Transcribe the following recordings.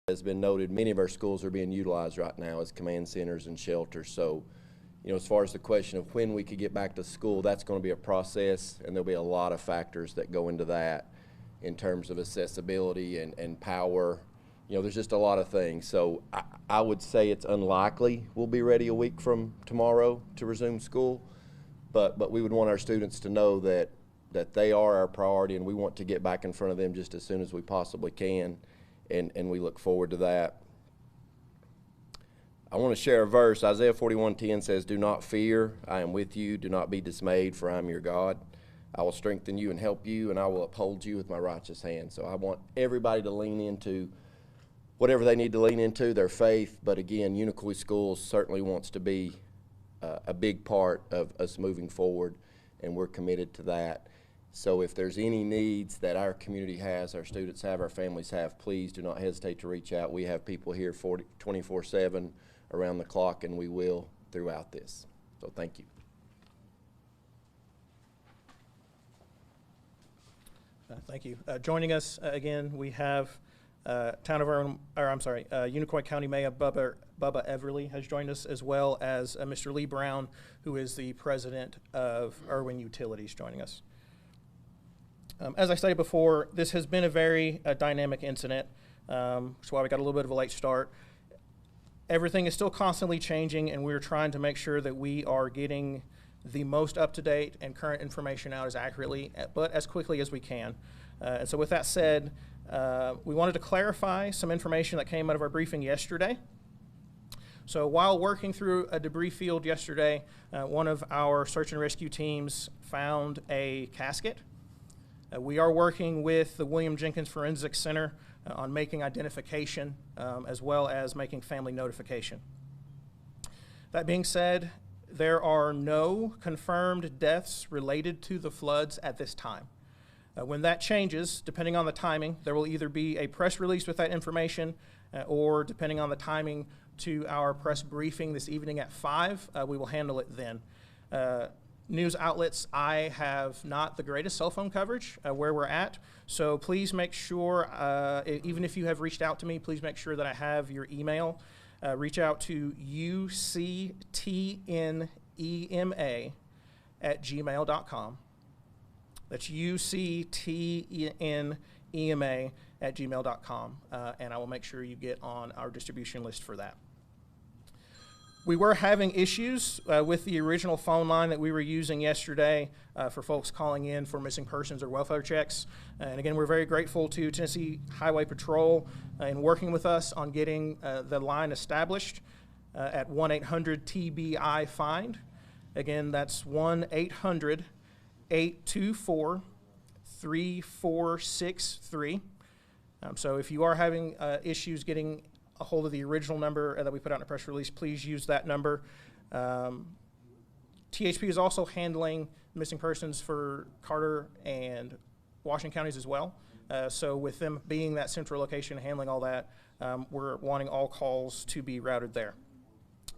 has been noted, many of our schools are being utilized right now as command centers and shelters. So, as far as the question of when we could get back to school, that's going to be a process, and there'll be a lot of factors that go into that in terms of accessibility and power. There's just a lot of things. So I would say it's unlikely we'll be ready a week from tomorrow to resume school, but we would want our students to know that they are our priority, and we want to get back in front of them just as soon as we possibly can, and we look forward to that. I want to share a verse. Isaiah 41:10 says, "Do not fear, I am with you. Do not be dismayed, for I am your God. I will strengthen you and help you, and I will uphold you with my righteous hand." So I want everybody to lean into whatever they need to lean into, their faith. But again, Unicoi Schools certainly wants to be a big part of us moving forward, and we're committed to that. So if there's any needs that our community has, our students have, our families have, please do not hesitate to reach out. We have people here 24/7 around the clock, and we will throughout this. So thank you. Thank you. Joining us again, we have Unicoi County Mayor Bubba Everly has joined us, as well as Mr. Lee Brown, who is the president of Irwin Utilities, joining us. As I stated before, this has been a very dynamic incident. That's why we got a little bit of a late start. Everything is still constantly changing, and we're trying to make sure that we are getting the most up-to-date and current information out as accurately, but as quickly as we can. And so with that said, we wanted to clarify some information that came out of our briefing yesterday. So while working through a debris field yesterday, one of our search and rescue teams found a casket. We are working with the William Jenkins Forensics Center on making identification as well as making family notification. That being said, there are no confirmed deaths related to the floods at this time. When that changes, depending on the timing, there will either be a press release with that information or, depending on the timing, to our press briefing this evening at 5, we will handle it then. News outlets, I have not the greatest cell phone coverage where we're at, so please make sure, even if you have reached out to me, please make sure that I have your email. Reach out to uctnema@gmail.com. That's uctnema@gmail.com, and I will make sure you get on our distribution list for that. We were having issues with the original phone line that we were using yesterday for folks calling in for missing persons or welfare checks. And again, we're very grateful to Tennessee Highway Patrol in working with us on getting the line established at 1-800-TBI-FIND. Again, that's 1-800-824-3463. So if you are having issues getting a hold of the original number that we put out in a press release, please use that number. THP is also handling missing persons for Carter and Washington counties as well. So with them being that central location and handling all that, we're wanting all calls to be routed there.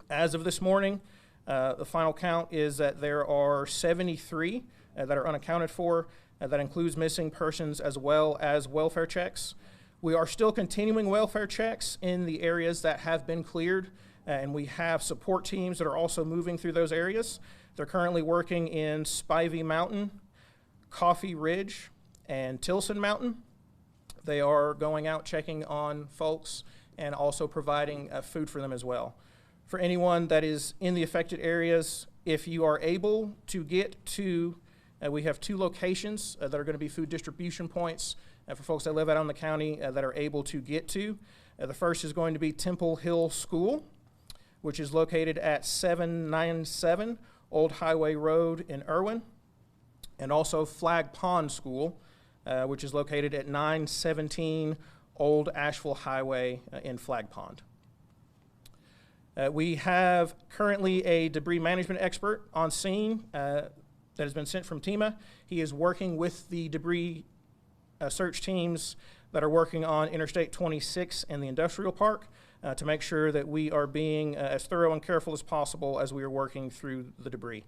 As of this morning, the final count is that there are 73 that are unaccounted for. That includes missing persons as well as welfare checks. We are still continuing welfare checks in the areas that have been cleared, and we have support teams that are also moving through those areas. They're currently working in Spivey Mountain, Coffee Ridge, and Tilson Mountain. They are going out checking on folks and also providing food for them as well. For anyone that is in the affected areas, if you are able to get to, we have 2 locations that are going to be food distribution points for folks that live out in the county that are able to get to. The first is going to be Temple Hill School, which is located at 797 Old Highway Road in Irwin, and also Flag Pond School, which is located at 917 Old Asheville Highway in Flag Pond. We have currently a debris management expert on scene that has been sent from TEMA. He is working with the debris search teams that are working on Interstate 26 and the industrial park to make sure that we are being as thorough and careful as possible as we are working through the debris.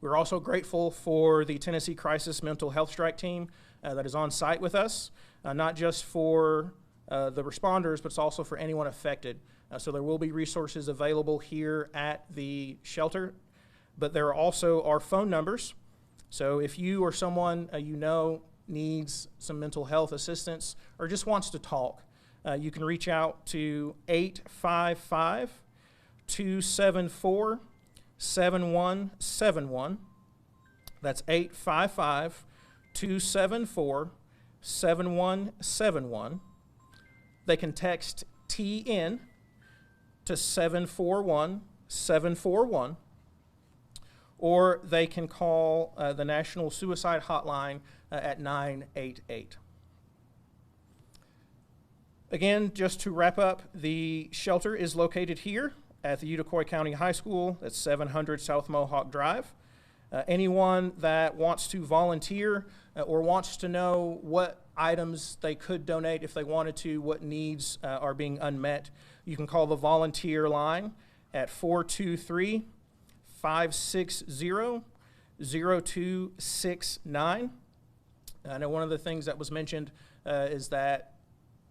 We're also grateful for the Tennessee Crisis Mental Health Strike team that is on site with us, not just for the responders, but it's also for anyone affected. So there will be resources available here at the shelter, but there are also our phone numbers. So if you or someone you know needs some mental health assistance or just wants to talk, you can reach out to 855-274-7171. That's 855-274-7171. They can text TN to 741-741, or they can call the National Suicide Hotline at 988. Again, just to wrap up, the shelter is located here at the Unicoi County High School. That's 700 South Mohawk Drive. Anyone that wants to volunteer or wants to know what items they could donate if they wanted to, what needs are being unmet, you can call the volunteer line at 423-560-0269. I know one of the things that was mentioned is that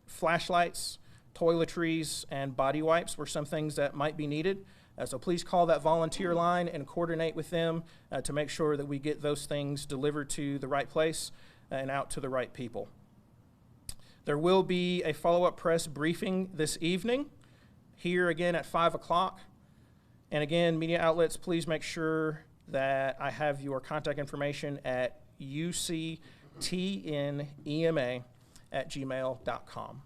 flashlights, toiletries, and body wipes were some things that might be needed. So please call that volunteer line and coordinate with them to make sure that we get those things delivered to the right place and out to the right people. There will be a follow-up press briefing this evening here again at 5 o'clock. And again, media outlets, please make sure that I have your contact information at uctnema@gmail.com.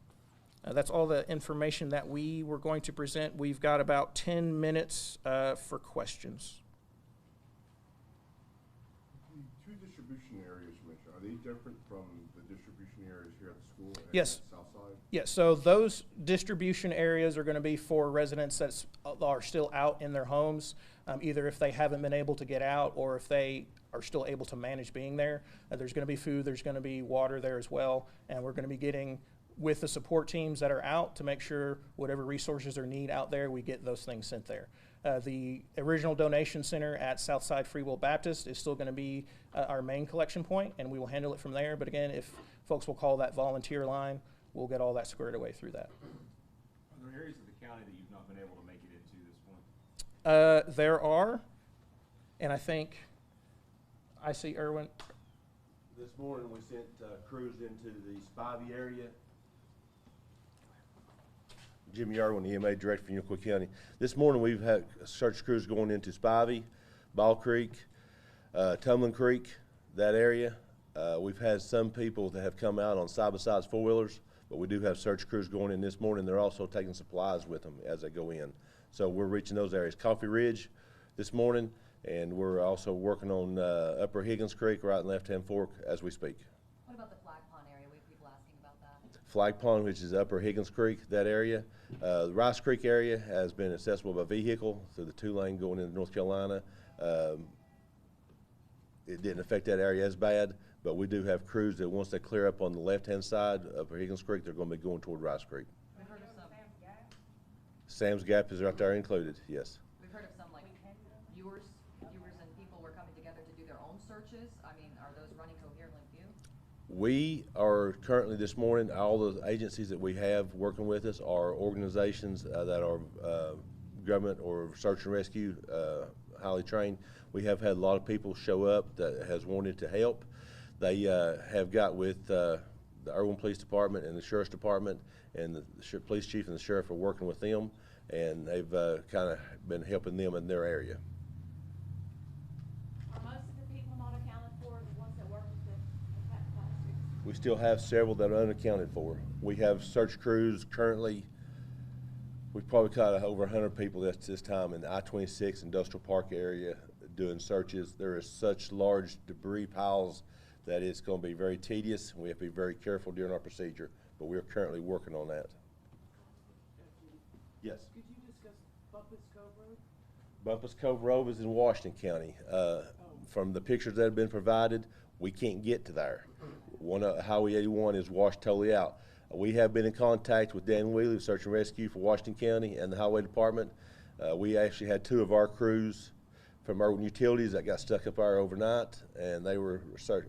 That's all the information that we were going to present. We've got about 10 minutes for questions. The two distribution areas you mentioned, are they different from the distribution areas here at the school? Yes. South side? Yes, so those distribution areas are going to be for residents that are still out in their homes, either if they haven't been able to get out or if they are still able to manage being there. There's going to be food, there's going to be water there as well, and we're going to be getting with the support teams that are out to make sure whatever resources are needed out there, we get those things sent there. The original donation center at Southside Free Will Baptist is still going to be our main collection point, and we will handle it from there. But again, if folks will call that volunteer line, we'll get all that squared away through that. Are there areas of the county that you've not been able to make it into this point? There are, and I think I see Irwin. This morning we sent crews into the Spivey area. Jimmy Irwin, EMA Director for Unicoi County. This morning we've had search crews going into Spivey, Ball Creek, Tumbling Creek, that area. We've had some people that have come out on side-by-sides four-wheelers, but we do have search crews going in this morning. They're also taking supplies with them as they go in. So we're reaching those areas. Coffee Ridge this morning, and we're also working on Upper Higgins Creek, right and left-hand fork as we speak. What about the Flag Pond area? We have people asking about that. Flag Pond, which is Upper Higgins Creek, that area. The Rice Creek area has been accessible by vehicle through the two-lane going into North Carolina. It didn't affect that area as bad, but we do have crews that once they clear up on the left-hand side of Higgins Creek, they're going to be going toward Rice Creek. We've heard of some. Sam's Gap is right there included, yes. We've heard of some like viewers and people were coming together to do their own searches. I mean, are those running coherently with you? We are currently this morning, all the agencies that we have working with us are organizations that are government or search and rescue, highly trained. We have had a lot of people show up that has wanted to help. They have got with the Irwin Police Department and the Sheriff's Department, and the police chief and the sheriff are working with them, and they've kind of been helping them in their area. Are most of the people not accounted for, the ones that work with the plastics? We still have several that are unaccounted for. We have search crews currently. We've probably caught over 100 people at this time in the I-26 Industrial Park area doing searches. There is such large debris piles that it's going to be very tedious. We have to be very careful during our procedure, but we are currently working on that. Yes. Could you discuss Bumpus Cove Road? Bumpus Cove Road is in Washington County. From the pictures that have been provided, we can't get to there. Highway 81 is washed totally out. We have been in contact with Dan Wheely, Search and Rescue for Washington County and the Highway Department. We actually had two of our crews from Urban Utilities that got stuck up there overnight, and they were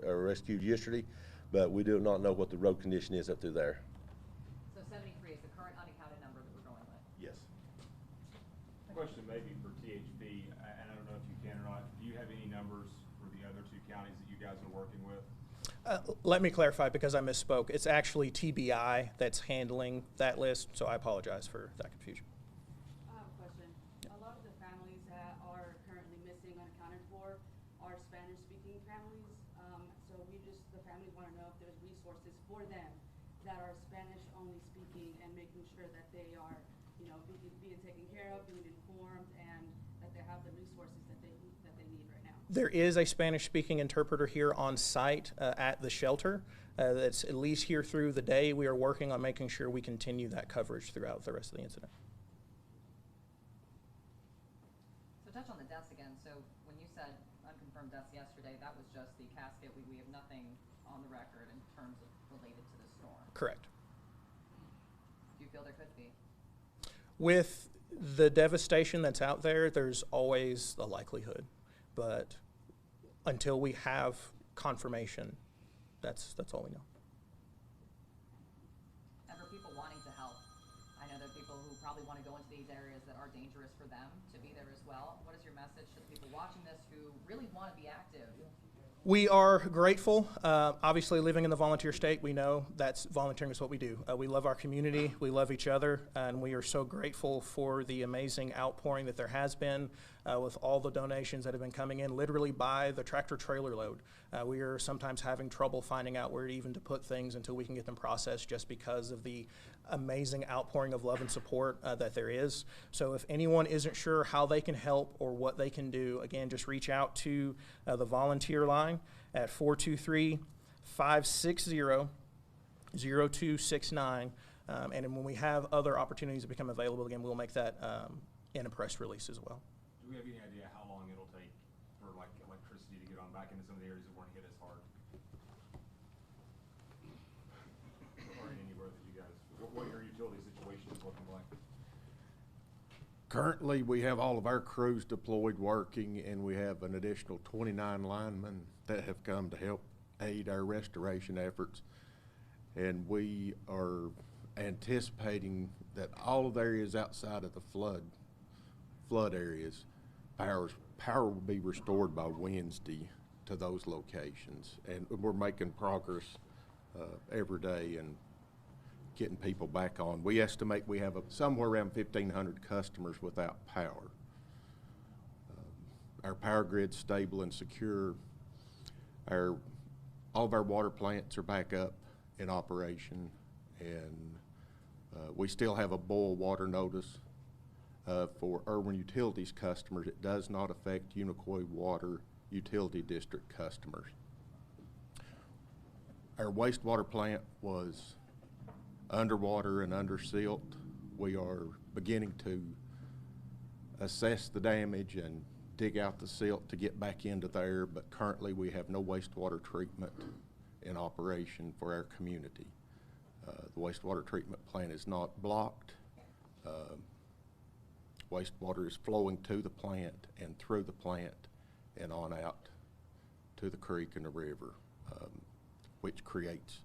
rescued yesterday, but we do not know what the road condition is up through there. So Senator current unaccounted number that we're going with. Yes. Question maybe for THP, and I don't know if you can or not, do you have any numbers for the other two counties that you guys are working with? Let me clarify because I misspoke. It's actually TBI that's handling that list, so I apologize for that confusion. I have a question. A lot of the families that are currently missing unaccounted for are Spanish-speaking families. So the families want to know if there's resources for them that are Spanish-only speaking and making sure that they are, being taken care of, being informed, and that they have the resources that they need right now. There is a Spanish-speaking interpreter here on site at the shelter that's at least here through the day. We are working on making sure we continue that coverage throughout the rest of the incident. So touch on the deaths again. So when you said unconfirmed deaths yesterday, that was just the casket. We have nothing on the record in terms of related to the storm. Correct. Do you feel there could be? With the devastation that's out there, there's always a likelihood. But until we have confirmation, that's all we know. And for people wanting to help, I know there are people who probably want to go into these areas that are dangerous for them to be there as well. What is your message to the people watching this who really want to be active? We are grateful. Obviously, living in the volunteer state, we know that's volunteering is what we do. We love our community, we love each other, and we are so grateful for the amazing outpouring that there has been with all the donations that have been coming in, literally by the tractor trailer load. We are sometimes having trouble finding out where even to put things until we can get them processed just because of the amazing outpouring of love and support that there is. So if anyone isn't sure how they can help or what they can do, again, just reach out to the volunteer line at 423-560-0269. And then when we have other opportunities that become available, again, we'll make that in a press release as well. Do we have any idea how long it'll take for like electricity to get on back into some of the areas that weren't hit as hard? Or anywhere that you guys, what your utility situation is looking like? Currently, we have all of our crews deployed working, and we have an additional 29 linemen that have come to help aid our restoration efforts. And we are anticipating that all of the areas outside of the flood areas, power will be restored by Wednesday to those locations. And we're making progress every day and getting people back on. We estimate we have somewhere around 1,500 customers without power. Our power grid's stable and secure. All of our water plants are back up in operation, and we still have a boil water notice for Irwin Utilities customers. It does not affect Unicoi Water Utility District customers. Our wastewater plant was underwater and under silt. We are beginning to assess the damage and dig out the silt to get back into there, but currently we have no wastewater treatment in operation for our community. The wastewater treatment plant is not blocked. Wastewater is flowing to the plant and through the plant and on out to the creek and the river, which creates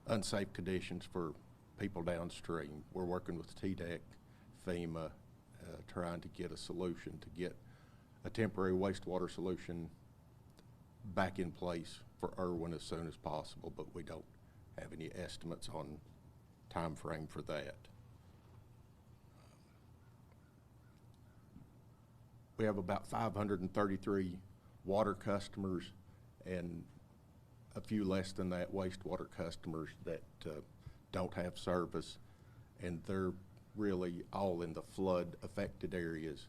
unsafe conditions for people downstream. We're working with TDEC, FEMA, trying to get a solution, to get a temporary wastewater solution back in place for Irwin as soon as possible, but we don't have any estimates on time frame for that. We have about 533 water customers and a few less than that wastewater customers that don't have service, and they're really all in the flood affected areas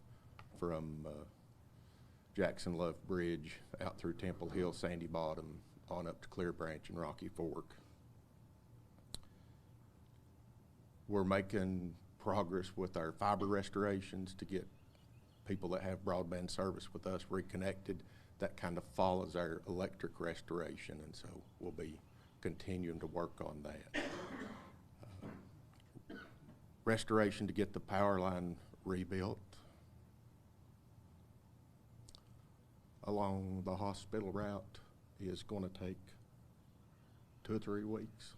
from Jackson Love Bridge out through Temple Hill, Sandy Bottom, on up to Clear Branch and Rocky Fork. We're making progress with our fiber restorations to get people that have broadband service with us reconnected. That kind of follows our electric restoration, and so we'll be continuing to work on that. Restoration to get the power line rebuilt along the hospital route is going to take 2 or 3 weeks.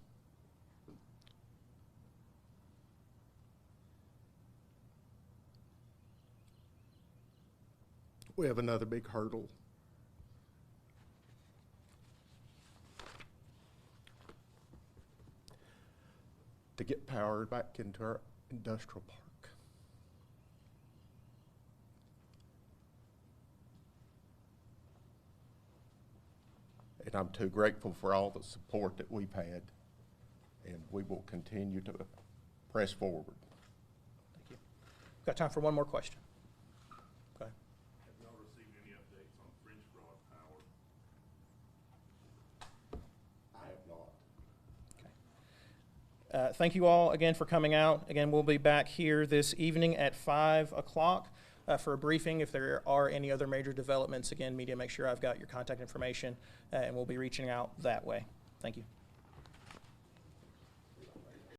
we have another big hurdle. To get power back into our industrial park. And I'm too grateful for all the support that we've had, and we will continue to press forward. Thank you. Got time for one more question. Go ahead. Have y'all received any updates on French Broad Power? I have not. Okay. Thank you all again for coming out. Again, we'll be back here this evening at 5 o'clock for a briefing. If there are any other major developments, again, media, make sure I've got your contact information, and we'll be reaching out that way. Thank you.